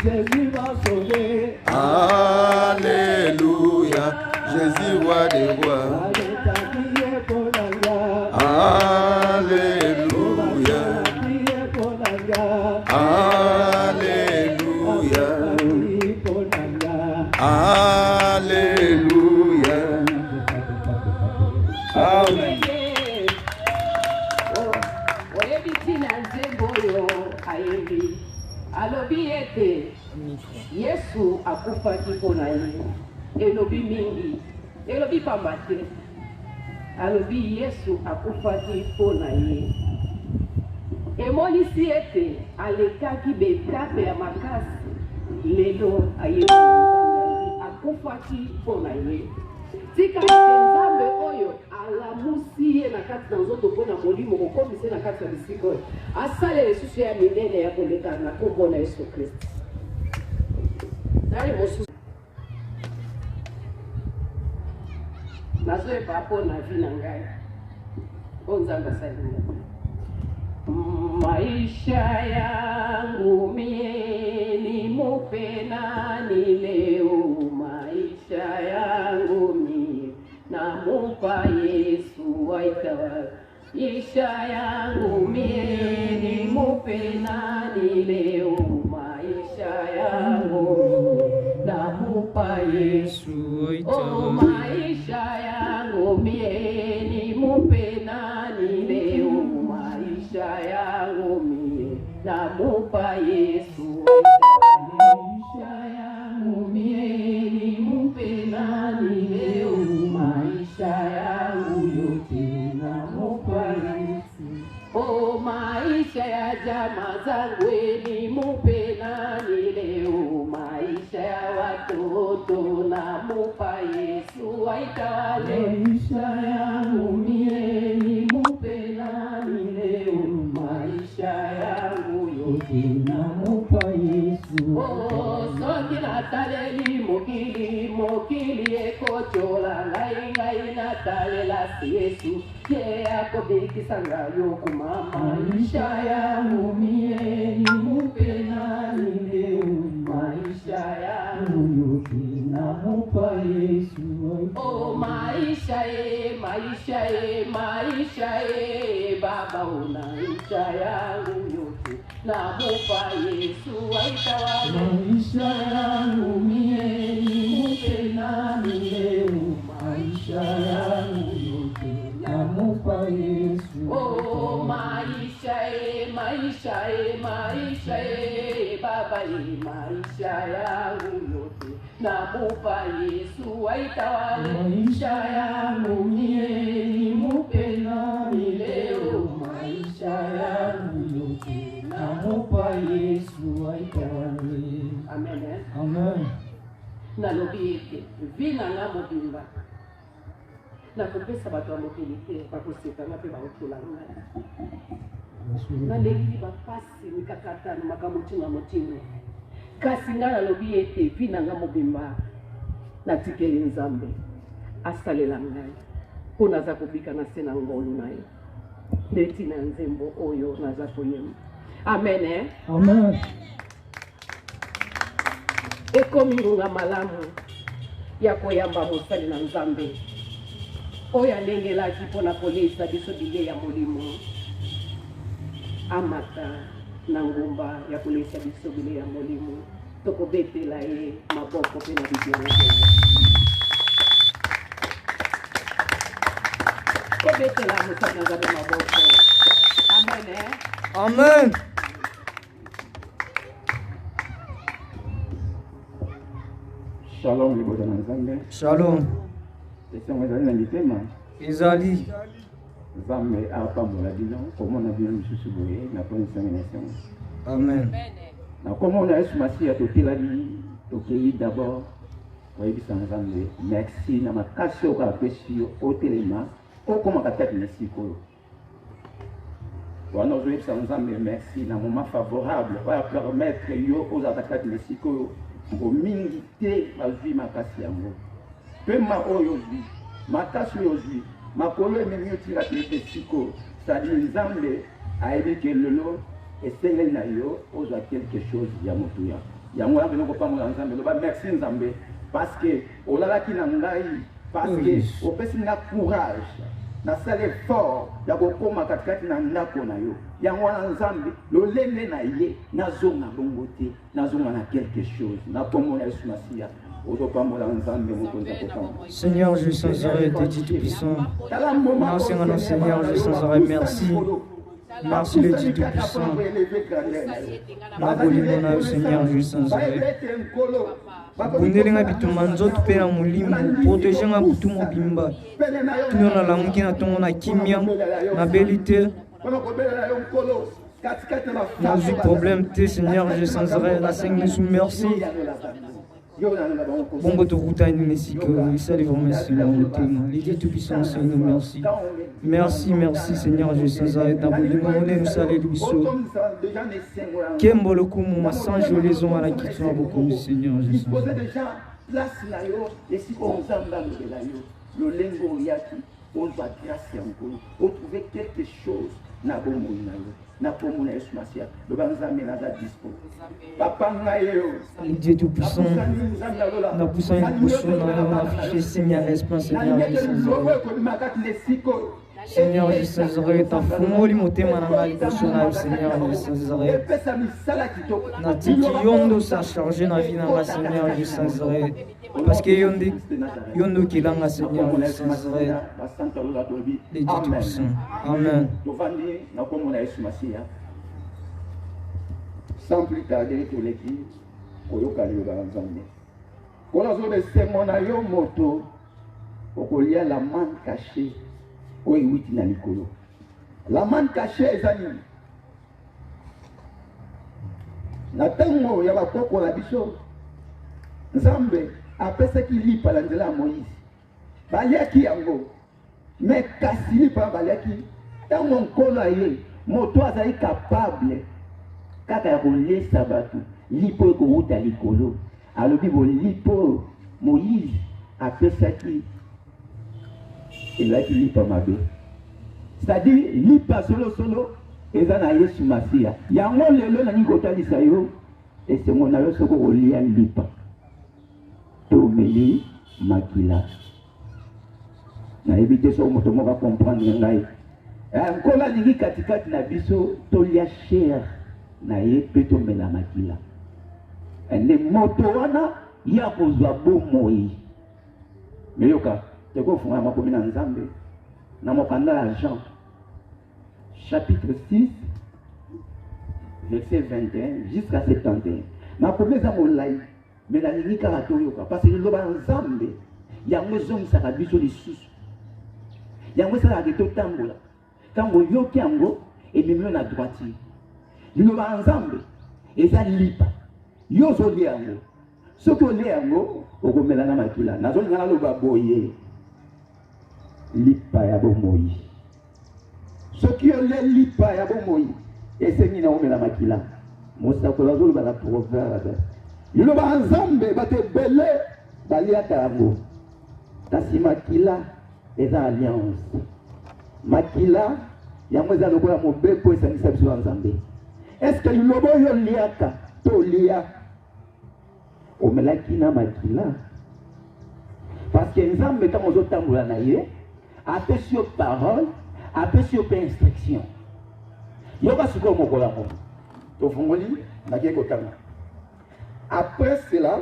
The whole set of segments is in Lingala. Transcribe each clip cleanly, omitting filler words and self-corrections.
Jésus m'a sauvé. Alléluia, Jésus roi des rois. Alléluia. Alléluia. Alléluia. Amen. Alobi ete Yesu akufaki mpona ye elobi mingi elobi pamba te alobi Yesu akufaki mpona ye emonisi ete alekaki betape ya makasi lelo ayebi akufaki mpona ye tika ete Nzambe oyo alamusi ye na kati na nzoto mpona molimo kokomisa na kati ya bisika oyo asala lisusu ya minene ya koleka na kombo na Yesu Kristo. Nali mosusu nazoyeba mpona vi na ngai o Nzambe asalinga maisha yangu mie ni mupe nani leo, maisha yangu mie namupa Yesu aitawala. Maisha yangu mie ni mupe nani leo, maisha yangu mie namupa Yesu aitawala. Oh, maisha yangu mie ni mupe nani leo, maisha yangu mie namupa Yesu aitawale. Maisha yangu mie ni mupe nani leo, maisha yangu yote namupa Yesu. Oh, maisha ya jamaa zangu ni mupe nani leo, maisha ya watoto namupa Yesu aitawale. Maisha yangu mie ni mupe nani leo, maisha yangu yote namupa Yesu. Oh, soki nataleli mokili ekochola ngai natalela Yesu ye akobikisa ngayo kumama. Maisha yangu mie ni mupe nani leo, maisha yangu yote namupa Yesu. Oh, maisha Baba, una maisha yangu yote namupa Yesu aitawale. Maisha yangu mie ni mupe nani leo, maisha yangu yote namupa Yesu. Oh, maisha Baba, maisha yangu yote namupa Yesu aitawale. Maisha yangu mie ni mupe nani leo, maisha yangu yote namupa Yesu aitawale. Amen. Amen. Nalobi ete vina nga mobimba nakopesa bato ya mokili te bakosekanga mpe baotula ngai naleki bapasi mikakatano makambo ntina motino kasi ngai nalobi ete vina nga mobimba natikeli Nzambe asalela ngai mpo naza kobika na se na ngolu na ye nde ntina ya nzembo oyo naza koyemba. Amen. Amen. Ekomi ngonga malamu ya koyamba mosali na Nzambe oyo alengelaki mpona kolesa biso bile ya molimo amata na ngumba ya kolesa biso bile ya molimo tokobetela ye maboko mpe na bibiongo kobetela mosali na Nzambe maboko. Amen. Amen. Shalom liboza na Nzambe. Shalom. Esengo ezali na litema. Ezali. Nzambe apambola bino komona bino lisusu boye na poni sange na esengo. Amen. Na komona Yesu Masiya totelali tokei d'abord koyebisa Nzambe merci na makasi oyo apesi yo otelema okoma kati na sikoyo. Wana ozoyebisa Nzambe merci na moment favorable oyo permettre yo ozala kati na sikoyo mingi te bazwi makasi yango pema oyo ozwi makasi oyo ozwi makolo ememi otika te siko sadi Nzambe ayebi ke lelo esengeli na yo ozwa quelque chose ya motuya yango wana pene kopambola nzambe loba merci nzambe parce que olalaki na ngai parce que opesi nga courage nasala effort ya kokóma katikati na ndako na yo yango wana nzambe lolenge na ye nazonga bongo te nazonga na quelque chose nakomona yesu masiya ozopambola nzambe mokonzi akopambola. Seigneur, je sans arrêt te dis tout puissant. Non, Seigneur, je sans arrêt merci. Merci le Dieu tout puissant. Nabolingona Seigneur, je sans arrêt. Bundelinga bituma nzoto pe na molimo protéger nga butu mobimba tuno na lamuki na tongo na kimia na belité na zu problème te Seigneur je sans arrêt la Seigneur sous merci bongo to kutani mesika isali vraiment Seigneur le témoin l'idée tout puissant Seigneur merci merci Seigneur je sans arrêt ta bolingo on nous salue biso kembo le kumu masanjo les on à la kitwa beaucoup Seigneur je sans place na yo esiko nzamba lobela yo lolengo yaki ozwa grâce yango otrouver quelque chose na bomoi na yo na pomona yesu masiya loba nzambe naza dispo papa ngai yo Dieu tout puissant na puissant liboso na affiché Seigneur espace Seigneur je sans arrêt Seigneur, je sans arrêt ta fungoli motema na ngai liboso na yo Seigneur je sans arrêt na tiki yondo sa chargé na vie na nga Seigneur je sans arrêt parce que yondo kilanga Seigneur je sans arrêt les Dieu tout puissant amen. Sans plus tarder toleki oyoka liloba na nzambe kona zolesemona yo moto okolia la manne cachée oyo ewuti na likolo la manne cachée eza nini na ntango ya bakoko na biso nzambe apesaki lipa na nzela ya moïse baliaki yango me kasi lipa baliaki ntango nkolo aye moto azali capable kaka ya kolesa bato lipo ekowuta likolo alobi bolipo moïse apesaki elaki lipa mabe c'est-à-dire lipa solosolo eza na yesu masiya yango lelo nangi kotalisa yo esengo na yo soko kolia lipa tomeli makila nayebi te soko moto moko akomprendre ngai nkolo alingi katikati na biso tolia chere na ye mpe tomela makila nde moto wana ya kozwa bomoi meyoka tekofunga makomi na nzambe na mokanda ya Jean chapitre 6 verset 21 jusqu'à 71 makomi eza molai me nalingi kaka toyoka parce que liloba nzambe yango ezongisaka biso lisusu yango esalaka ke totambola ntango oyoki yango ememi yo na droitire liloba nzambe eza lipa yo ozolia yango soki olia yango okomela na makila nazolinga naloba boye lipa ya bomoi soki olia lipa ya bomoi esengi na omela makila mosakolo azoloba na proverbe liloba nzambe bato ebele baliaka yango kasi makila eza alliance makila yango eza lokola mobeko esangisa biso na nzambe est-ce que liloba oyo liaka to lia omelaki na makila parce que nzambe ntango ozotambola na ye apesi yo parole apesi yo mpe instruction yoka sikoyo mokolo yango tofungoli nakei kotanga après cela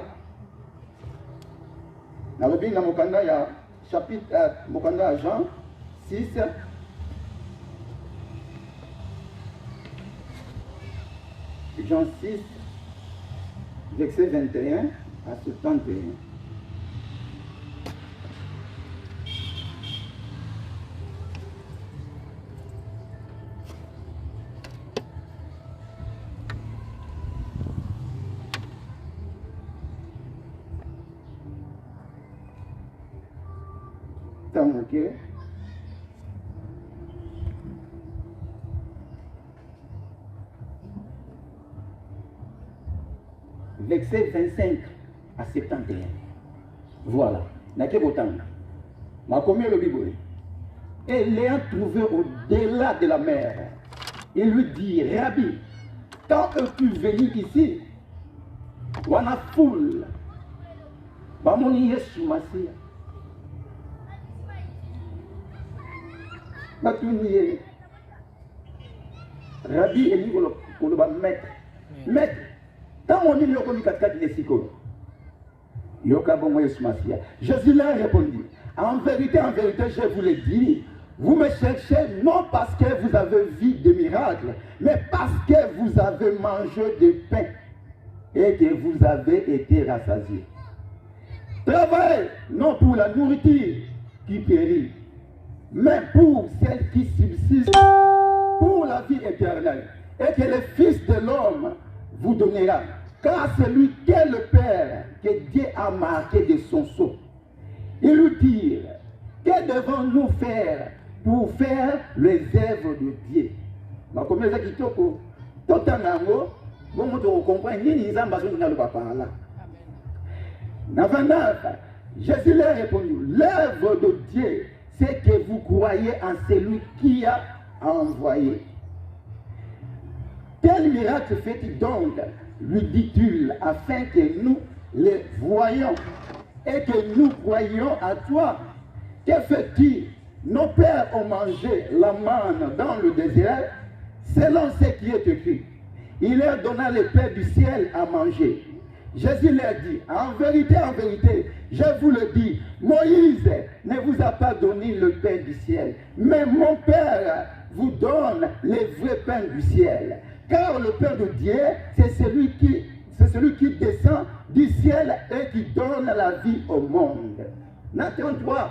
nalobi na mokanda ya chapitre mokanda ya Jean 6 Jean 6 verset 21 à 71 ok. Verset 25 à 71. Voilà. Le Bible. Et l'ayant trouvé au-delà de la mer, il lui dit, Rabbi, quand es-tu venu ici? wana foule bamoni Yesu Masia batuni ye Rabbi eli koloba maître tant on dit yokomi katikati lesiko yoka bongo Yesu Masia. Jésus leur répondit, en vérité, je vous le dis, vous me cherchez non parce que vous avez vu des miracles, mais parce que vous avez mangé du pain et que vous avez été rassasiés. Travaillez non pour la nourriture qui périt, mais pour celle qui subsiste, pour la vie éternelle, et que le Fils de l'homme vous donnera. Car celui qu'est le Père, que Dieu a marqué de son sceau, il lui dit, que devons-nous faire pour faire les œuvres de Dieu? Ma communauté qui toko, totanango, bon on comprend ni les ambassades dans le papa là. Jésus leur répondit, l'œuvre de Dieu, c'est que vous croyez en celui qui a envoyé. Quel miracle fait-il donc, lui dit-il, afin que nous les voyions et que nous croyions à toi? Que fait-il? Nos pères ont mangé la manne dans le désert, selon ce qui est écrit. Il leur donna le pain du ciel à manger. Jésus leur dit, en vérité, je vous le dis, Moïse ne vous a pas donné le pain du ciel, mais mon Père vous donne le vrai pain du ciel. Car le pain de Dieu, c'est celui qui descend du ciel et qui donne la vie au monde. Nathan 3,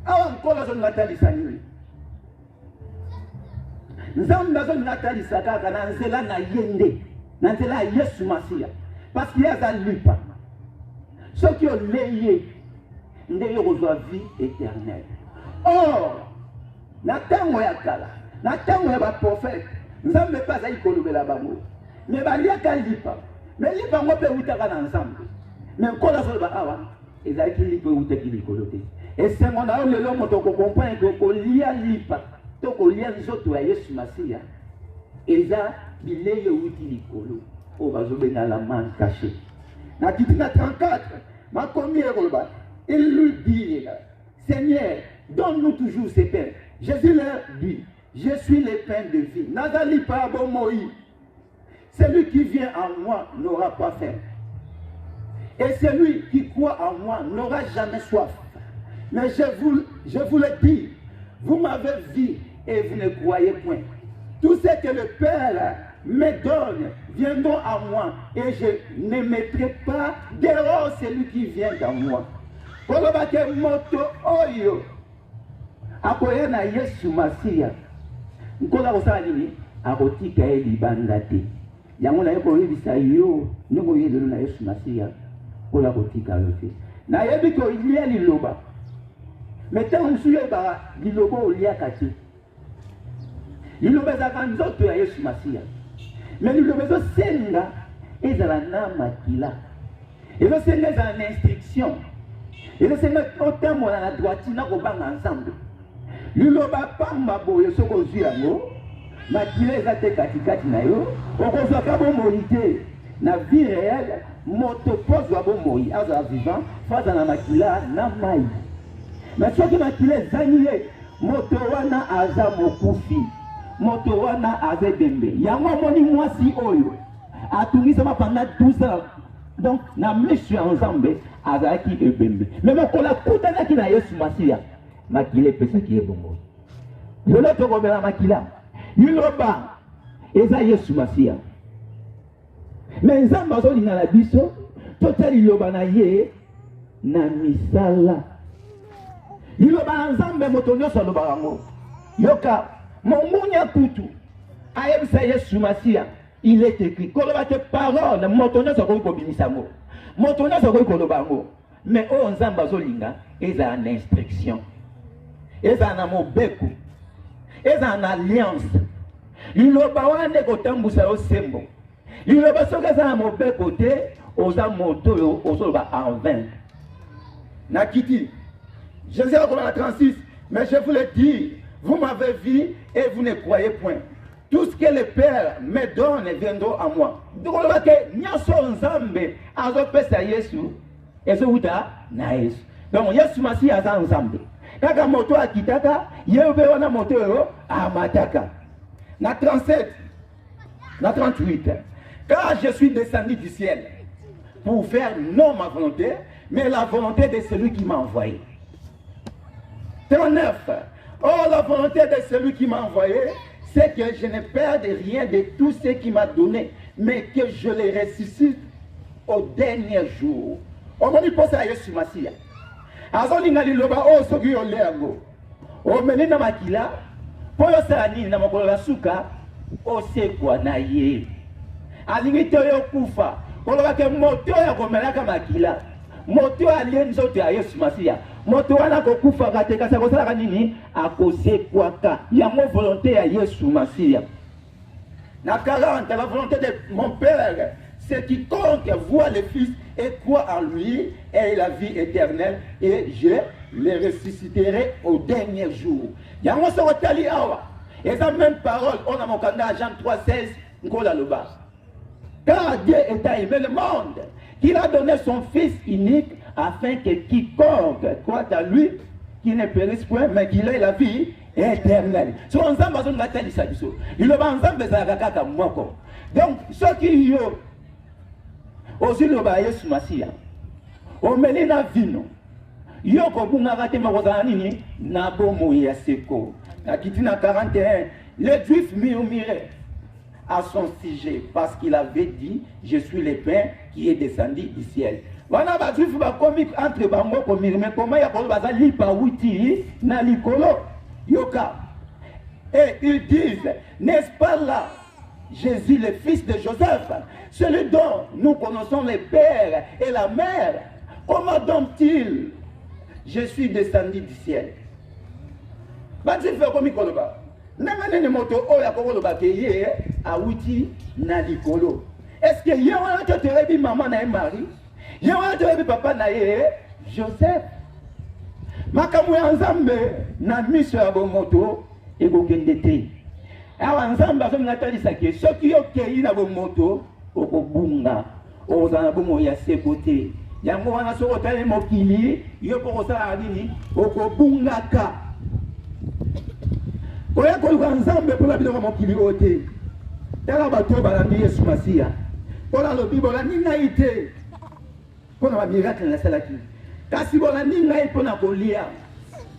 encore la zone natale sanuri. Nzambe la zone natale sakaka na nzela na yende, na nzela Yesu Masia. Parce qu'il y a un lipa. Ceux qui ont léé, ils ont vie éternelle. Or, Nathan Oyakala, Nathan Oyaba prophète, nous n'avons pas à y colomber la bango. Mais il y a un lipa. Mais lipa, on peut y avoir ensemble. Mais quand on a fait awa, ils ont dit lipa ou t'es coloté. Et c'est mon âme, le l'homme, on comprend que y a lipa. Donc, il y a des autres Yesu Masia. Ils ont dit les outils colo. On va jouer dans la main cachée. Dans 34, il lui dit, Seigneur, donne-nous toujours ces pains. Jésus leur dit, je suis le pain de vie. Nazali pas bon Moïse. Celui qui vient en moi n'aura pas faim. Et celui qui croit en moi n'aura jamais soif. Mais je vous le dis, vous m'avez vu et vous ne croyez point. Tout ce que le Père me donne viendront à moi et je ne mettrai pas dehors celui qui vient à moi. Kolobake moto oyo akoya na Yesu Masia nkola kosala nini akotika ye libanda te yango naye koyebisa yo ndenge oyelelo na Yesu Masia kola kotika yo te nayebi ko ilia liloba mais ntango mosusu yeba liloba oliaka te liloba ezalaka nzoto ya Yesu Masia. Mais nous devons senga ezala na makila. Et le senga ezala na instruction. Et le senga autant mona na droite na ko banga ensemble. Liloba pamba boyo soko zuyango. Makila ezate katikati na yo. Okozwa ka bo morité na vie réelle, moto pozwa bo moi azala vivant face na makila na mai. Mais soki makila ezaniye moto wana aza mokufi. Moto wana azedembe yango moni mwasi oyo atungisama pendant 12 ans donc na mission ensemble azaki ebembe mais mokola kutanaki na Yesu Masia makile pesa ki ebongo lelo tokobela makila liloba eza Yesu Masia mais nzambe azolinga na biso totali liloba na ye na misala liloba na nzambe moto nyonso aloba yango yoka Momunya kutu ayebisa Yesu Masia il est écrit koloba te parole motonya soko ko bimisango motonya soko ko lobango mais o nzamba zolinga eza na instruction eza na mobeko eza na alliance liloba wane ko tambusa yo sembo liloba soka eza na mobeko te oza moto yo ozoloba en vain na kiti Jésus a 36 mais je vous le dis. Vous m'avez vu et vous ne croyez point. tout ce que le Père me donne viendra à moi. Donc, on va dire que Nyaso Nzambe, Azo Pesa Yesu, et ce Uta, na Yesu. Donc, Yesu Masi Aza Nzambe. Kaka moto akitaka, Yewe wana moto a mataka. Na 37, na 38. Car je suis descendu du ciel pour faire non ma volonté, mais la volonté de celui qui m'a envoyé. 39. Oh, la volonté de celui qui m'a envoyé, c'est que je ne perde rien de tout ce qu'il m'a donné, mais que je les ressuscite au dernier jour. On va dire ça à Yesu Masia. Azolinga liloba o soki yo lengo. O menina makila, po yo salani na makolo la suka, o sekwa na ye. Alingi yo kufa, koloba ke moto ya komelaka makila. Moto alienzo ya Yesu Masia. Moto wana kokufa kateka sa kosala nini akosekwaka yango volonté ya Yesu Masia. Na 40, la volonté de mon Père, c'est quiconque voit le Fils et croit en lui et la vie éternelle, et je les ressusciterai au dernier jour. Yango sokotali awa. Et la même parole, on a mon candidat Jean 3,16, Nkola Loba. Car Dieu est aimé le monde, qu'il a donné son Fils unique, afin que quiconque croit à lui, qu'il ne périsse point, mais qu'il ait la vie éternelle. So ensemble, on va telle ça. Il va ensemble, ça va kaka moko. Donc, ceux qui yo, aussi le ba Yesu Masia, o melina vino, yo ko bunga kate makozana nini na bomo ya seko. Na kitina 41, les Juifs murmuraient à son sujet parce qu'il avait dit, je suis le pain qui est descendu du ciel. Wana ba Juifs ba komi entre bango ko mirme comment ya ko baza lipa wuti na likolo yoka. Et ils disent, n'est-ce pas là Jésus, le fils de Joseph, celui dont nous connaissons le père et la mère? Comment donc-il je suis descendu du ciel? Ba Juifs ba komi koloba. Nangane moto oya ko koloba ke ye awuti na likolo. Est-ce que ye wana te rebi maman na Marie? Je vais papa na ye Joseph. Makamu ya Nzambe na miso ya bomoto ekokende te. Awa Nzambe azonatalisa ke soki yo kei na bomoto okobunga ozana bomo ya sekote. Yango wana soko tali mokili yo pokosala nini okobungaka. Koya koluka Nzambe pona biloko mokili ote. Tala bato balandi Yesu Masia. Pona lobi bolandi ngai te. Pona ba miracle na salaki. Kasi bolandi ngai pona kolia.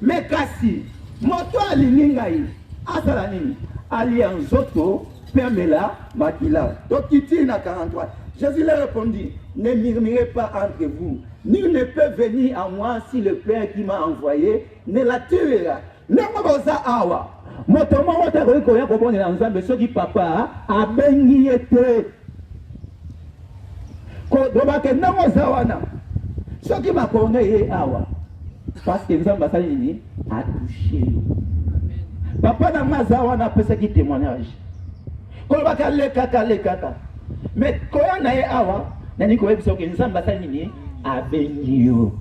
Me kasi moto alingi ngai asala nini? Ali nzoto permela makila. Tokiti na 43. Jésus leur répondit, ne murmurez pas entre vous. Nul ne peut venir à moi si le Père qui m'a envoyé ne l'attirera. Nango boza awa. Moto mo ta ko ya ko bonela Nzambe soki papa abengi ete. Ko doba ke nango zawana. Soki bakone ye awa. Parce que Nzambe asali ni a touché. Papa na mazawana pesa ki témoignage. Ko baka lekaka. Mais koya na ye awa nani ko ebiso ke Nzambe asali ni abengi yo.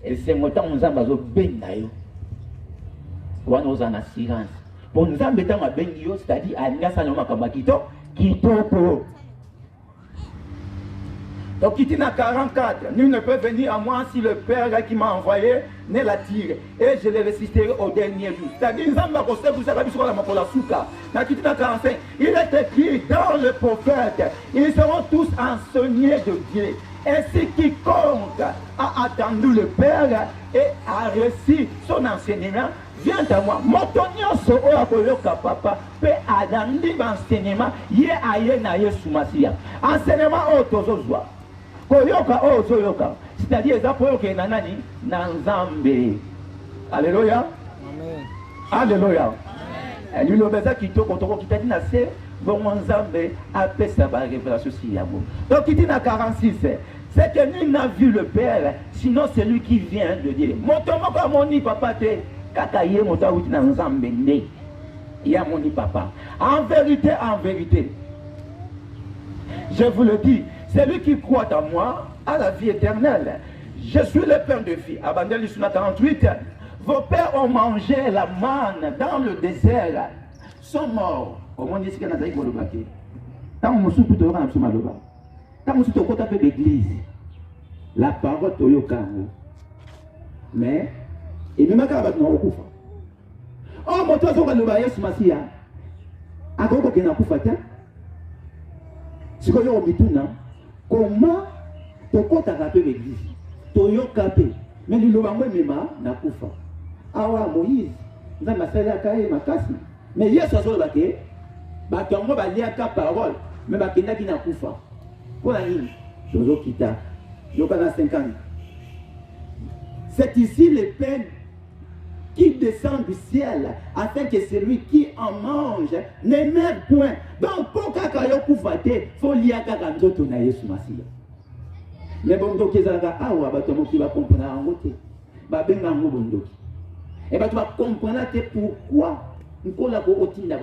Et c'est mo ta Nzambe zo benga yo. Wana oza na assurance. Pour Nzambe ta abengi yo, c'est-à-dire alinga sana makamba kitoko. Donc, il dit dans 44, nul ne peut venir à moi si le Père qui m'a envoyé ne l'attire. Et je le ressusciterai au dernier jour. C'est-à-dire, dans 45, il est écrit dans le prophète, ils seront tous enseignés de Dieu. Ainsi quiconque a attendu le Père et a reçu son enseignement, viens à moi. Motonio so oyakoyoka papa, pe adandi enseignement, ye aye na Yesu Masia. Enseignement otozozwa. Koyoka ozoyoka. C'est-à-dire ça pour que nanani na Nzambe. Alléluia. Amen. Alléluia. Amen. Lui le beza kitoko toko kitadi na se bon Nzambe apesa ba révélation si yabo. Donc il dit na 46, c'est que nul n'a vu le Père, sinon c'est lui qui vient de Dieu. Motomo ka moni papa te kaka ye mota wuti na Nzambe ne. Ya moni papa. En vérité, je vous le dis, celui qui croit en moi a la vie éternelle. Je suis le pain de vie. Abandonne sur 48. Vos pères ont mangé la manne dans le désert, sont morts. Comment dit-ce qu'il y a dans le baquet? Tant que je suis tout au long de maloba. Tant que je suis au côté de l'église, la parole est au carreau. Mais, il ne m'a pas dit non. Oh, mon toit, on va le bailler sur ma scie. À quoi qu'on a pu faire? Si on a un bitouna, comment tu comptes à rappeler l'église? Tu as capé. Mais le lobang même n'a pas fait. Ah ouais, Moïse, nous avons fait la caille, ma casse. Mais hier, sur le baquet, bah, tu as lire la parole, mais bah, qui n'a pas fait. Pour la ligne, je vais quitter. Je vais 5 ans. C'est ici les peines qui descend du ciel, afin que celui qui en mange ne meure point. Donc, pour que tu fasses, il faut lire que tu as Yesu Massia. Mais bon, donc, tu vas comprendre. Et bien, tu vas comprendre pourquoi nous avons continué à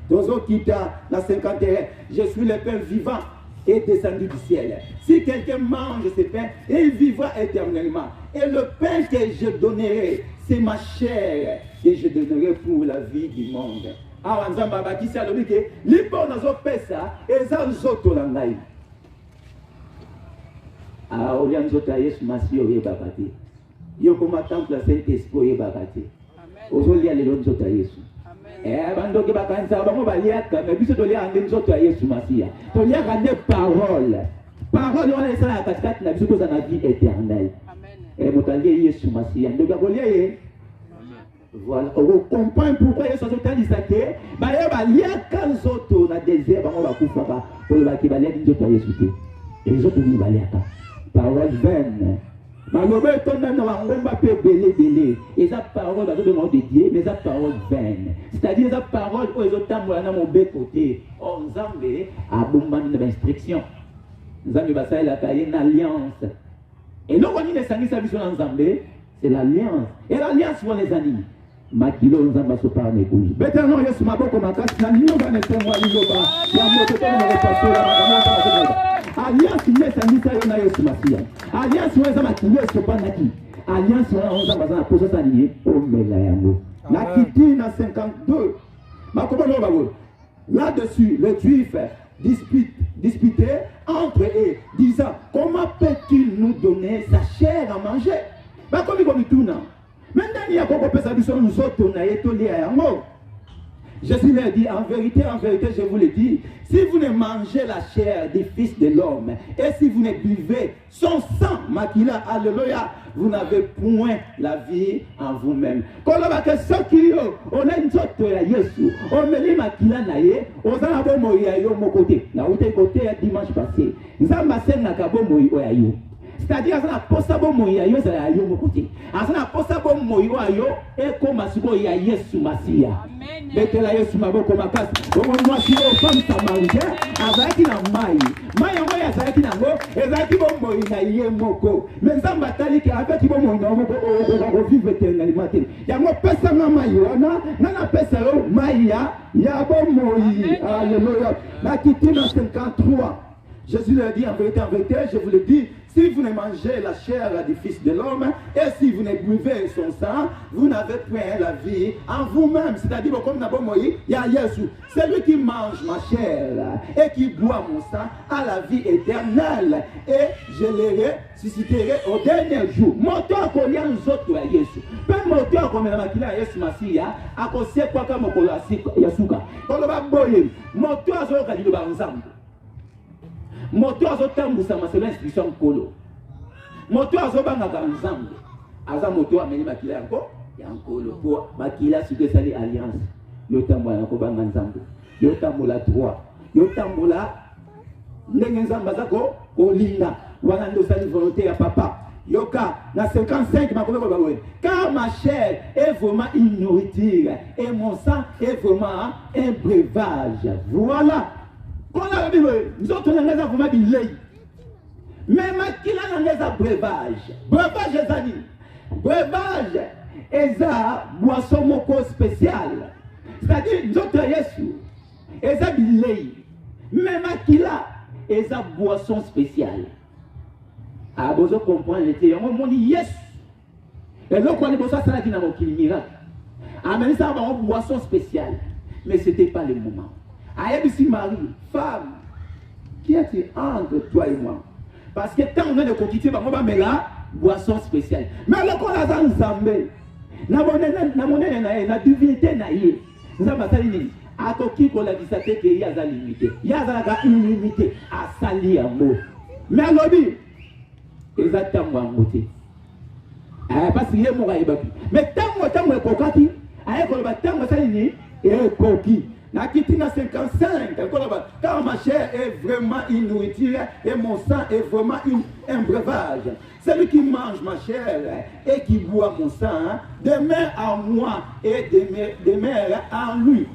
dans 51, je suis le pain vivant et descendu du ciel. Si quelqu'un mange ce pain, il vivra éternellement. Et le pain que je donnerai, c'est ma chair que je donnerai pour la vie du monde. Alors, nous avons dit que les bonnes pesa et ça nous autres. Ah, on vient de Yesu Masio et Babati. Yo comme temple Saint-Esprit et Babati. Aujourd'hui, les autres sont à Yesu. Eh, bando qui bakanza, bango baliaka, mais biso tolia ande nzoto ya Yesu Masia. Tolia ande parole. Parole on est ça à cascade na biso ko na vie éternelle. Amen. Et motalie Yesu Masia. Ndoka kolia ye. Voilà, on comprend pourquoi Yesu a dit ça que ba yo baliaka nzoto na désert bango bakufa ba. Pour ba ki baliaka nzoto ya Yesu te. Et les autres ni baliaka. Parole vaine. Malobé ton nom na ngomba pe belé et sa parole va de Dieu mais sa parole vaine, c'est-à-dire sa parole aux autres na mon bé côté on nzambe a bombani na instruction nzambe ba ça la cahier une alliance et non on ne sangi sa vision nzambe c'est l'alliance et l'alliance pour les amis makilo nzamba so par ne bouge bétano yesu maboko makasi na nino ba ne temwa liloba ya moto to na pastora makamata alliance nesangisa yo na Yesu Masia. Alliance weza makile sopanaki. Alliance weza bazana posa saniye omela yango. Na kiti na 52. Makobo no babo. Là-dessus, les Juifs disputaient entre eux, disant comment peut-il nous donner sa chair à manger? Makobi komituna. Maintenant il y a beaucoup de personnes nous autres na etoli yango. Jésus leur dit, en vérité, je vous le dis, si vous ne mangez la chair du Fils de l'homme, et si vous ne buvez son sang, makila, alléluia, vous n'avez point la vie en vous-même. Quand on a ceux qui on a une sorte de Yesu, on me dit makila naye, on a un bon moyen yo mon côté. Na outé côté dimanche passé, nous avons passé na kabo moyen yo. C'est-à-dire, ça n'a pas ça bon moyen yo, ça a yo mon côté. Ça n'a pas ça bon moyen yo, et comme asiko ya Yesu Masia. Bete la Yesu maboko makasi. Moi si on femme samaritaine, avec na mai. Mai yango ya zaki nango, ezaki bon moyen na ye moko. Mais ça batali ki avec bon moyen na moko o vivre éternellement. Yango pesa na mai wana, na pesa yo mai ya bon moyen. Alléluia. La kiti na 53. Jésus leur dit en vérité, je vous le dis, si vous ne mangez la chair du Fils de l'homme et si vous ne buvez son sang, vous n'avez point la vie en vous-même. C'est-à-dire, comme Nabo Moïse, il y a Jésus. Celui qui mange ma chair et qui boit mon sang a la vie éternelle. Et je les ressusciterai au dernier jour. Moteur qu'on y a nous autres à Jésus. Peu moteur qu'on a à Jésus Massia, à cause de quoi comme on Yasuka. Quand on va boyer, moteur sur le dit ensemble. Moto azotambusa maselo instruction kolo. Moto azobanga nzambe. Aza moto ameni makila yango ya nkolo po makila suke sali alliance. Yo tambola nako banga nzambe. Yo tambola droit. Yo tambola ndenge nzamba zako olinga. Wana ndo sali volonté ya papa. Yoka na 55 makobe ko bawe. Car ma chair est vraiment une nourriture et mon sang est vraiment un breuvage. Voilà. Quand on a dit, nous autres, on a vraiment dit lait. Mais maintenant, on a un breuvage. Breuvage, c'est ça. Breuvage, c'est une boisson spéciale. C'est-à-dire, nous autres, c'est un lait. Mais maintenant, c'est une boisson spéciale. Ah, vous comprenez, on dit yes. Et là, quand on a ça, c'est un miracle. Ah, mais ça, c'est une boisson spéciale. mais ce n'était pas le moment. Aïe, ici, Marie, femme, qui est entre toi et moi? Parce que tant on a de coquiller, on va mettre là, boisson spéciale. Mais le qu'on a dans Zambé, na divinité naïe, nous avons sali à toki qu'on a dit ça que y a za limité, y a za illimité à sali amour. Mais lobby, exactement moté. Parce qu'il est mort à Ibapi. Mais tant que kokaki, avec le bâtiment sali et koki. Na kitina 55, car ma chair est vraiment une nourriture et mon sang est vraiment un breuvage. Celui qui mange ma chair et qui boit mon sang demeure en moi et demeure en lui.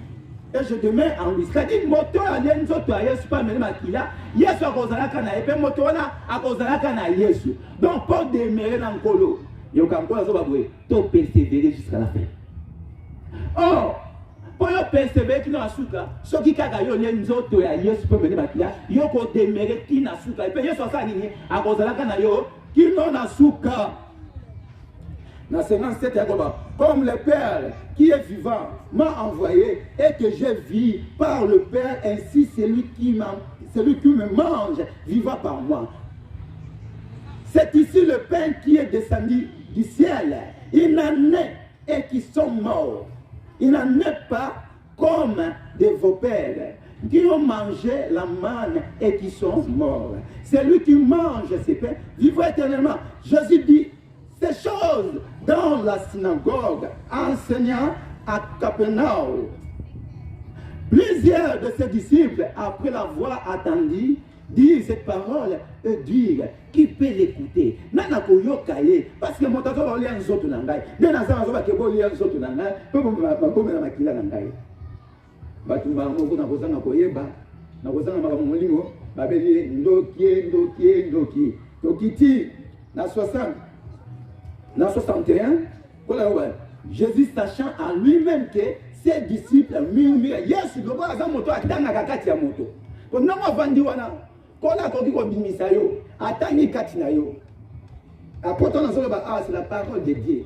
Et je demeure en lui. C'est-à-dire, moto alien zoto a yesu pas même makila, yesu a kozala kana epe moto wana a kozala kana yesu. Donc pour demeurer dans le colo, yo kankola zo babwe, to persévérer jusqu'à la fin. Oh, pour persévérer qui n'a suka, ce qui a gagné les autres à Yesu peut mener maquilla, yo ko demeurer qui n'a suka. Et puis Yesu ça ni à cause de la kana yo qui n'a suka. Dans 57 comme le Père qui est vivant m'a envoyé et que je vis par le Père, ainsi celui qui me mange vivra par moi. C'est ici le pain qui est descendu du ciel. Il n'en est et qui sont morts. Il n'en est pas comme de vos pères qui ont mangé la manne et qui sont morts. Celui qui mange ces pains vivra éternellement. Jésus dit ces choses dans la synagogue, enseignant à Capernaum. Plusieurs de ses disciples, après l'avoir attendu, dire cette parole et dire qui peut l'écouter. Nana koyokaye parce que mon tato va lire un autre nangai. Nana ça va kebo lire un autre nangai. Peu pour me makila nangai. Batu ba moko na kozanga koyeba. Na kozanga makamu molingo. Babeli ndoki. Tokiti na 60. Na 61. Kola wa. Jésus sachant à lui-même que ses disciples murmuraient. Yesu dobo aza moto akitanga kakati ya moto. Kona mavandi wana. Kola koki ko bimisa yo. Atani katina yo. Apôtre dans le bas, c'est la parole de Dieu.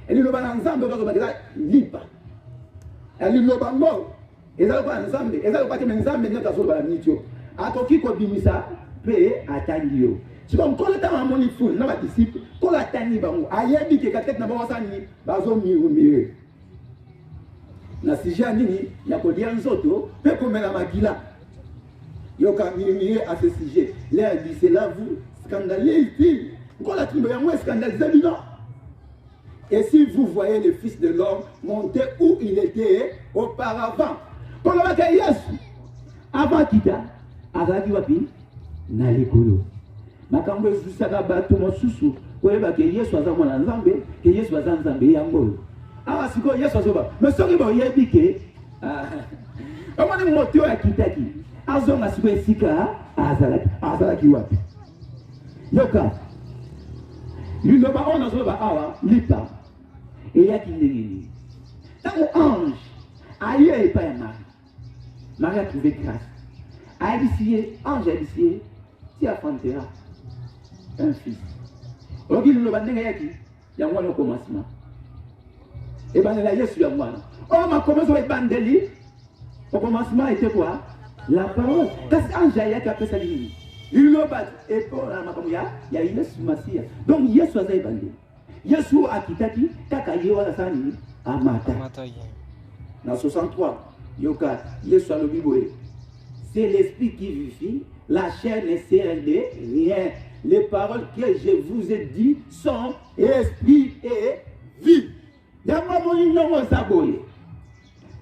Elle le bas ensemble dans le bas lipa. Elle le bas mort. Et ça le bas ensemble. Et ça le bas que ensemble n'est pas sur le bas mitio. Atoki ko bimisa pe atani yo. C'est comme quand tu as mon fou, na ba disciple, quand la tani bango, ayebi ke katek na ba wasani, bazo miru. Na sija nini ya ko dia nzoto, pe ko mela makila. Yo ka miru à ce sujet. Là dit c'est là vous scandalisez. Quand la tribu est scandalisée, non. Et si vous voyez le Fils de l'homme monter où il était auparavant, quand on va dire avant qu'il a, Azaki wapi, na likolo. Makambo jusaka batu mosusu, koyeba ke Yesu azamwa na Nzambe, ke Yesu azanzambe yango. Ah siko Yesu azoba. Mais soki bo yebi ke, amani moto akitaki. Azonga siko esika azalaki wapi. Yoka. Liloba on azoba awa lipa. Et yaki ndengeni. Tant ange aye pa ya Marie. Marie a trouvé grâce. Aïdicier, ange aïdicier, tu affronteras un fils. Ogi liloba ndenga yaki, ya mwana au commencement. Et ben la Yesu ya mwana. Oh ma commencement est bandeli. Au commencement était quoi? La parole. Qu'est-ce qu'ange yaki après ça dit? Liloba et pour la makamya, il y a Yesu Masia. Donc Yesu a bandeli. Yesu akitaki kaka yewa sani amata. Dans 63, yoka Yesu a le biboé. C'est l'esprit qui vivifie, la chair ne sert de rien. Les paroles que je vous ai dit sont esprit et vie. Yama moni nongo saboye.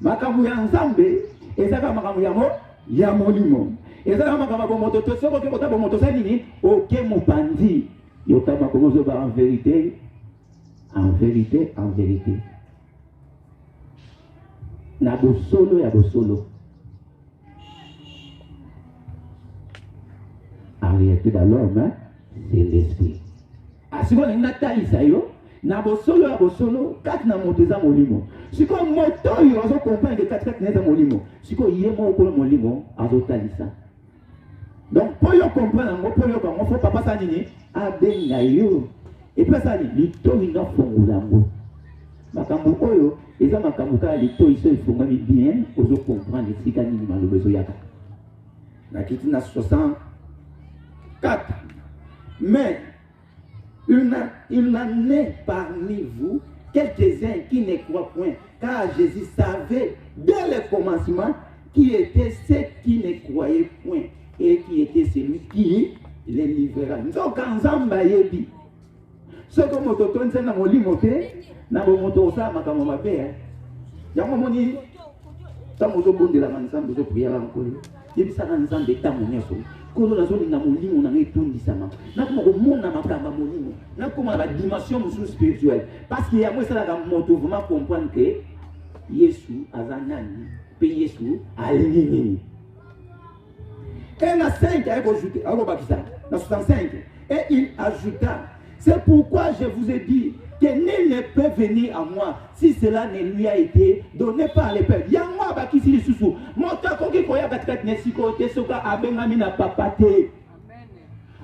Makamu ya nzambe, ezaka makamu ya molimo. Ezaka makamu moto to soko ke kota moto sa nini? Oke mopandi. Yoka makomozo ba en vérité. En vérité, en vérité. Na bosolo ya bosolo. En réalité dans l'homme, hein, c'est l'esprit. Asiko ni natali sayo, na bosolo ya bosolo, kat na moteza molimo. Siko moto yo azo comprendre que kat neza molimo. Siko yemo ko molimo azo talisa. Donc pour yo comprendre ngo pour yo ko faut papa sa nini abenga yo. Et puis ça dit, l'ito ina fongulango. Makambo oyo, Et ça, ma camuka, les taux, il faut bien, aux autres comprendre les cigani, le besoin yaka. La quitté na 64. Mais, il n'en est parmi vous quelques-uns qui ne croient point, car Jésus savait dès le commencement qui était ceux qui ne croyaient point et qui était celui qui les livrera. Nous sommes quand Zambayebi. Ce que nous avons dit, nous avons dit, nous avons dit, nous avons dit, parce qu'il y a moi ça la mouvement comprendre que Jésus a zanani pe Jésus a l'ennemi. Et la 5 a ajouté, la 65, et il ajouta, c'est pourquoi je vous ai dit que nul ne peut venir à moi si cela ne lui a été donné par les pères. Yangwa bakisi lisusu. Mota koki koya katikati nesiko te soka abengami na papate.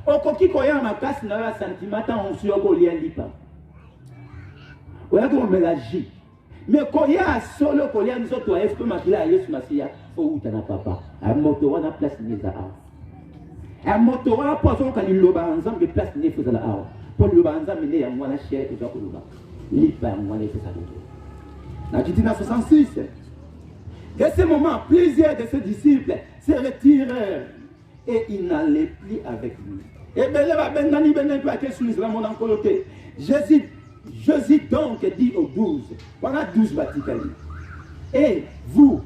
Okoki koya makasi na ya sentimata onsu yoko lia lipa. Oya ko melaji. Mais koya solo koya nzoto a espe makila Yesu Masia fo uta na papa. A moto wana place neza a. A moto wana poso ka liloba ensemble place ne fo za a. Pour le banza mener à moi la chair et donc le lipa moi les fait ça. La Titina 66. Dès ce moment, plusieurs de ses disciples se retirèrent et ils n'allaient plus avec lui. Et bien là, Bengani Benin peut être sur l'islam en coloté. Jésus donc dit aux 12, voilà 12 Vaticani. Et vous,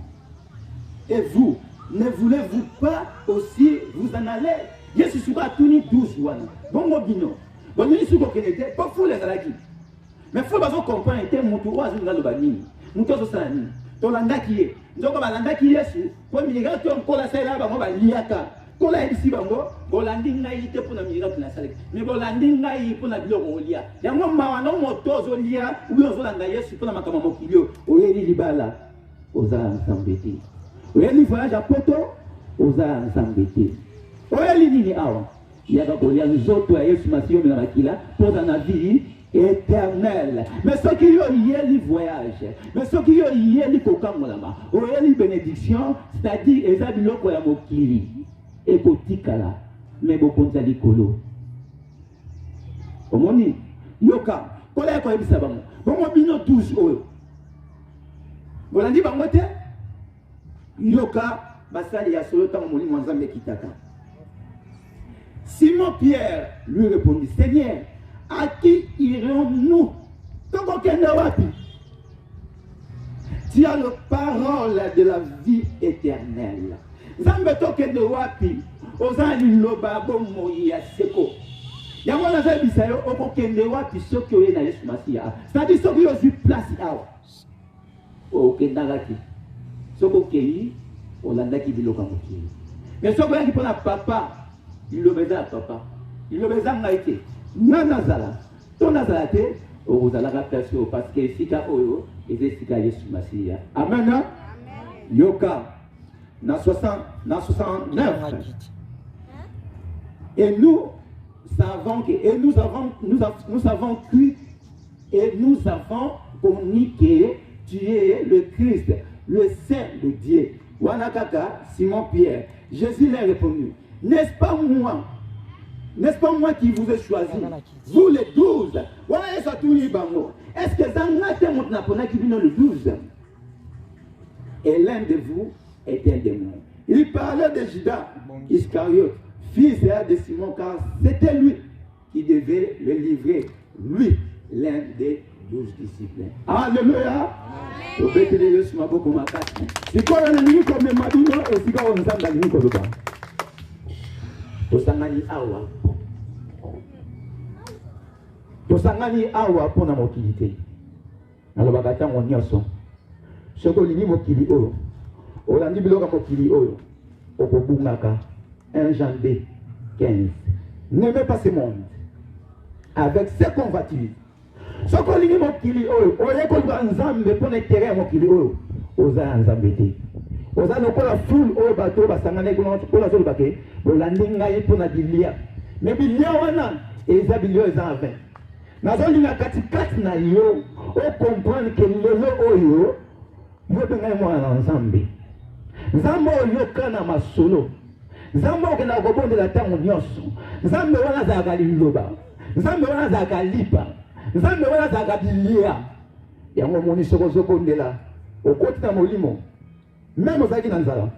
ne voulez-vous pas aussi vous en aller? Jésus sera tuni 12 wana. Bon bino. Bon ni suko kenete, pas fou les alaki. Mais faut pas comprendre que mon tour azu ngalo bani. Muto so sani. To landa kiye. Ndoko ba landa kiye Yesu. Ko miniga to nkola sala ba mo ba liaka. Ko la ebisi bango, bolandi ngai te pona miniga tuna sala. Mais bolandi ngai pona biloko olia. Yango mawa no moto zo lia, uyo zo landa Yesu pona makama mokilio. Oyeli libala. Oza nsambeti. Oyeli voyage à Poto, oza nsambeti. Oyeli nini awa. Il y a des autres Yesu Masia na makila pour dans la vie éternelle. Mais ceux qui ont eu les voyages, mais ceux qui ont eu les kokamolama, ont eu les bénédictions, c'est-à-dire les abiloko ya mokili et kotikala, mais beaucoup de likolo. Omoni yoka, kola ko ebisa bango. Bongo bino 12 oyo. Bolandi bango te? Yoka basali ya solo tango moli mwanzambe kitaka. Simon Pierre lui répondit, Seigneur, à qui irons-nous? Tu as la parole de la vie éternelle. Zambeto kende wapi? Ozali loba bomo ya seko. Yango na zabi sayo oko kende wapi soki oye na Yesu Masia. C'est-à-dire soki yo sur place awa. O kendaki. Soko kei olandaki biloka mokili. Mais soko yaki pona papa. Il obéit à papa. Il obéit à Maïté. Nanazala. Ton nazalate, au Zalaga Perso, parce que Sika Oyo, et Sika Yesu Masia. Amen. Yoka. Na 69. Et nous savons que, et nous avons cru, et nous avons connu que tu es le Christ, le Saint de Dieu. Wanakaka, Simon Pierre. Jésus leur a répondu. N'est-ce pas moi qui vous ai choisi? Vous les 12. Voilà, est-ce que qui vient le 12? Et l'un de vous est un démon. Il parlait de Judas Iscariote, fils de Simon, car c'était lui qui devait le livrer. Lui, l'un des 12 disciples. Alléluia. Tosangani awa pona mokilité. Nalobaka tango nyonso. Soko lini mokili oyo. Olandi biloka mokili oyo. Okobungaka 1 Jean 2, 15. N'aimez pas ce monde avec ses convoitises. Soko lini mokili oyo. Oye kolba nzambe pona terrain mokili oyo. Oza nzambe te. Oza lokola foule oyo bato basangana kola zolo bake. Olandi ngai pona dilia. Mais bilia wana eza bilio eza 20. Nazolinga katikati na yo on comprend que lelo oyo yo benga mwana nzambe nzambe oyo kana masolo nzambe okenda kobondela ntango nyonso nzambe wana azalaka liloba nzambe wana azalaka lipa nzambe wana azalaka bilia yango omoni soko ozokondela okoti na molimo meme ozalaki na nzala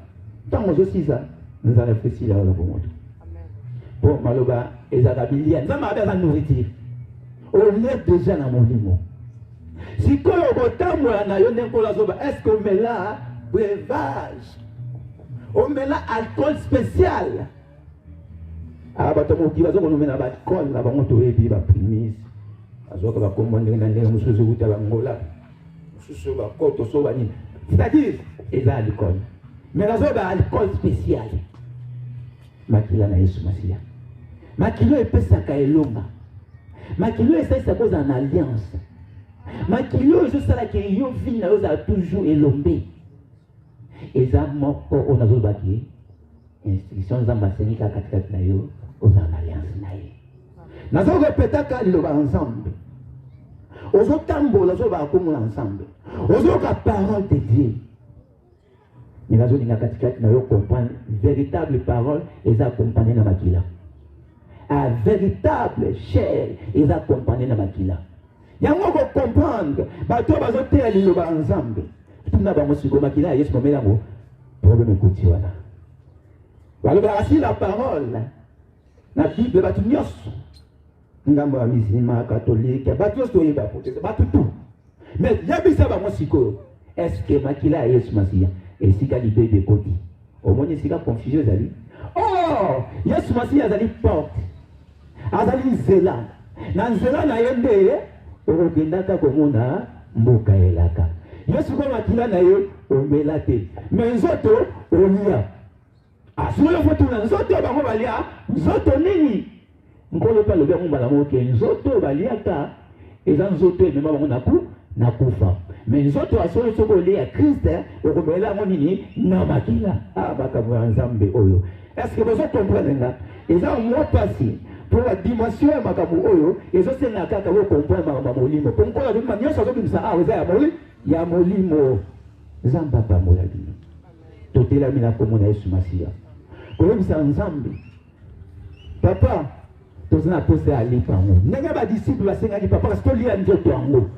ntango ozosisa nzala efesila oyo bomoto mpo maloba ezalaka bilia nzambe abe aza nourriture olie deja na molimo sikoyo okotambola na yo ndenge olazoba estce omela breuvage omela alcool spécial bato moki bazokonomela baalcool na bango toyebi baprimise azoka bakombo ndenge na ndenge mosusu ekuta bangola mosusu bakoto so banini c'est-à-dire eza alcool mais nazoba alcool spécial makila na yesu masiya makilo epesaka elonga makilo esalisa kozala na alliance makilo ezosalaka yo vi na yo ozala toujours elombe eza moko oyo nazolobaki instruction nzambe asengi kaka katikati na yo ozala na alliance na ye nazokopetaka liloba ensemble ozotambola ozolobaka komona ensemble ozoyoka parole de Dieu mais nazolinga katikati na yo comprendre véritable parole eza accompagné na makila a véritable chair eza accompagné na makila yango comprendre bato bazoteya liloba ensemble tuna bango siko makila ya yesu momela yango problème ekoti wana balobaka si la parole na bible bato nyonso ngambo ya musulman catholique bato nyonso toyeba proteste bato tu mais yebisa bango sikoyo est ce que makila ya yesu masiya esika libebe ekoti omoni esika confusion ezali yesu masiya azali porte azali nzela na nzela na ye nde okokendaka komona mboka elaka yesu ko makila na ye omela te mais nzoto olia soki ofotuna nzoto bango balia nzoto nini nkolo mpe alobi yango mbala moko ke nzoto baliaka eza nzoto emema bango nakufa mais nzoto asolo soki olia kriste okomela yango nini na makila makambo ya nzambe oyo est ce que bozokomprendre nga eza mwa pasi pour la dimension ya makambo oyo ezosenga kaka bokomprendre makambo ya molimo mpo nkolo abimba nyonso azobimisa eza ya molimo nzambe apambola bino totelami na kombo na yesu masiya koyebisa nzambe papa toza na posa ya lipa yango ndenge badisiple basengaki papa kasi tolia nzoto yango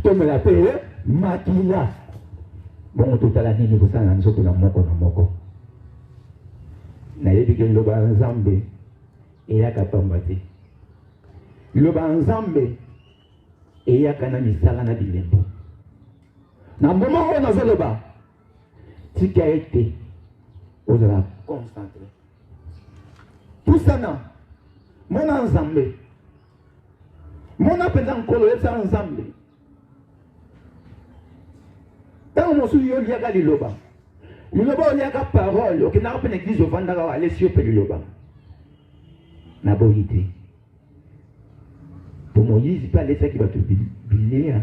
tomela mpe makila bongo totala nini kosala na nzoto na moko nayebi ke liloba ya nzambe eyaka pamba te liloba ya nzambe eyaka na misala na bilembo na mboma oyo nazoloba tika ete ozala concentré pusana mona nzambe mona mpenza nkolo oyebisa nzambe ntango mosusu yo oliaka liloba oliaka parole okendaka mpe na eglise ovandaka alesi yo mpe liloba naboyi te po moyizi mpe alesaki bato bilia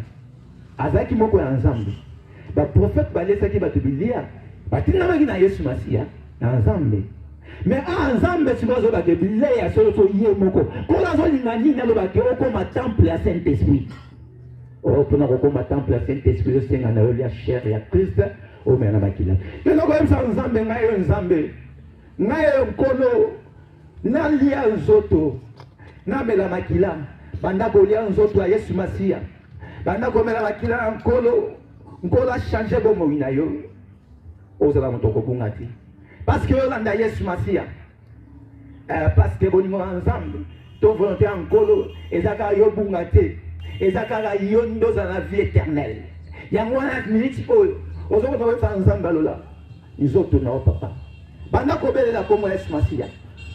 azalaki moko ya nzambe baprofete balesaki bato bilia batindamaki na yesu masiya na nzambe mais nzambe sikoyo azolobake bileya soloso ye moko kono azolinga nini alobake okoma temple ya saint esprit mpona kokoma temple ya saint esprit osenga na yo lia chair ya kriste omela na makila eloko oyebisa nzambe ngai oyo nzambe ngai oyo nkolo nalia nzoto namela makila banda kolia nzoto ya yesu masiya banda komela makila ya nkolo achange bomoi na yo ozala moto okobunga te parce que olanda yesu masiya parce que bolingo ya nzambe to volonté ya nkolo eza kaka yo bunga te eza kaka yo nde ozala na vie éternelle yango wana miniti oyo ozokota koyebisa nzambe alola nzoto na o papa banda kobelela kombo ya yesu masiya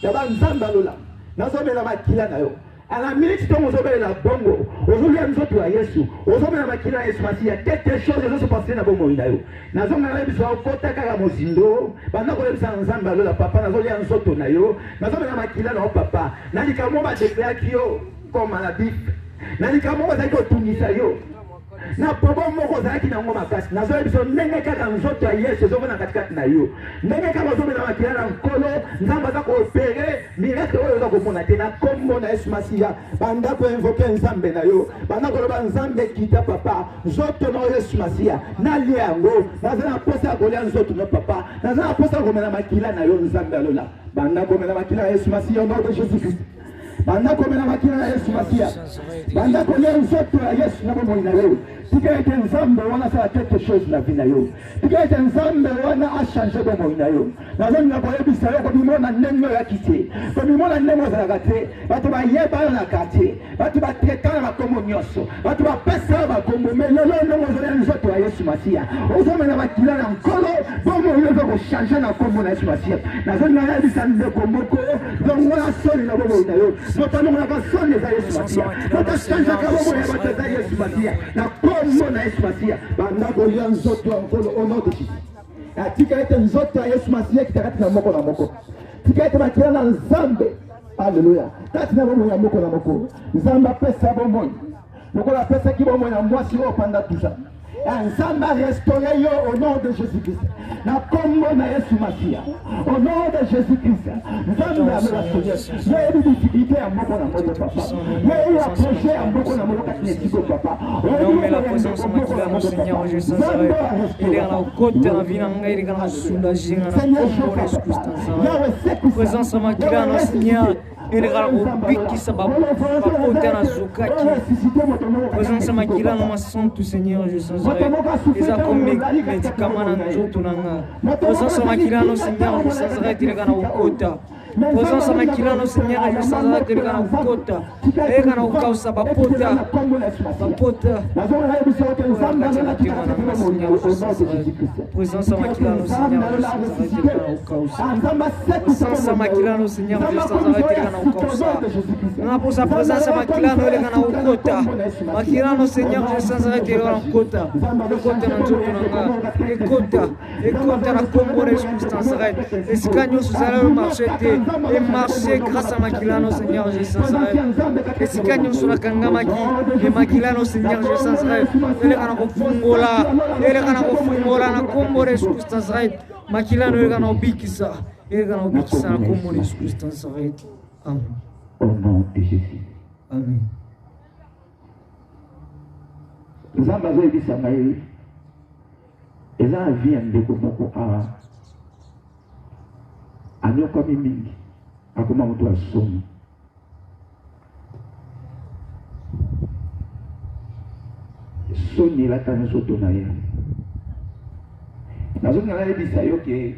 yaba nzambe alola nazomela makila na yo ala miniti ntongo ozobelela bongo ozolia nzoto ya yesu ozomela makila ya yesu masiya quelque chose ezosopasile na bomoi na yo nazonga nayebisa okota kaka mozindo banda koyebisa nzambe alola papa nazolia nzoto na yo nazomela makila na yo papa na likambo badekleaki yo koma na bible na likambo bazalaki kotungisa yo na problème moko ozalaki nango makasi nazoyebi biso ndenge kaka nzoto ya Yesu ezovona katikati na yo ndenge kaka ozomela makila na nkolo nzambe aza koopere miracle oyo oza komona te na kombo na Yesu Masiya banda koinvoke nzambe na yo banda koloba nzambe kita papa nzoto na Yesu Masiya nalia yango naza na posa ya kolia nzoto na papa naza na posa ya komela makila na yo nzambe alola banda komela makila ya Yesu Masiya au nom de Jésus-Christ banda komela makila ya Yesu Masiya banda kolia nzoto ya Yesu na bomoi na yo tika ete nzambe wana sala quelque chose na vie na yo tika ete nzambe wana a changer bomoi na yo nazonga koyebisa yo komimona ndenge oyaki te komimona ndenge ozalaka te bato bayeba yo na quartier bato batraitana makombo nyonso bato bapesa makombo me lelo ndenge ozala nzoto ya Yesu Masiya ozomela makila na nkolo bomoi oyo eza kochange na kombo na Yesu Masiya nazonga yebisa ndeko moko longola soni na bomoi na yo moto alongolaka soni eza Yesu Masiya moto achangeaka bomoi ya bato eza Yesu Masiya na kombo na Yesu Masiya banda kolia nzoto ya nkolo au nom de Jésus atika ete nzoto ya Yesu Masiya kitakati na moko na moko tika ete makila na nzambe alleluya kati na bomoi ya moko na moko nzambe apesa bomoi lokola apesaki bomoi na mwasi oyo panda tuza nzambe arestore yo au nom de Jésus-Christ na kombo na Yesu Masiya au nom de Jésus-Christ nzambe amelasonye yeyebi difficulté ya moko na moko papa yeyebi ya projet ya moko na moko kati na esiko papa non mais la présence de makila no Seigneur je sens il est à côté na vie na ngai il est na soulager na kombo na Yesu Christ présence de makila no Seigneur ele kala kubikisa bapote na zukaki présence makila no masantu Seigneur je sens eza comme médicament na nzoto na nga présence makila no Seigneur je sens ele kana ukota présence makila no Seigneur je sens ele kana ukota ele kana ukausa bapota présence makila no Seigneur je sens ele kana ukausa présence makila no Seigneur je sens ele kana ukausa naposa présence makila no ele kana ukota makila no Seigneur je sens ele kana ukota ukota na nzoto na nga ekota na kombo na Yesu Christ esika nyonso ezala yo marché te et marché grâce à makila no Seigneur je sens esika nyonso nakangamaki e makila no Seigneur je sens ele kana kofungola na kombo na Yesu Christ makila no ele kana obikisa na kombo na Yesu Christ amen au nom de Jésus amen nzambe azoyebisa ngai eza na vie ya ndeko moko anyokwami mingi akoma moto ya soni soni elata nzoto na ye nazonga nayebisa yo ke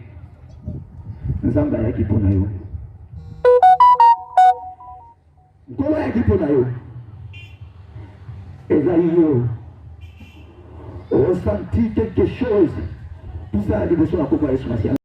nzambe ayaki mpo na yo nkolo ayaki mpo na yo ezali yo ressenti quelque chose tout ça liboso na kombo ya Yesu Masiya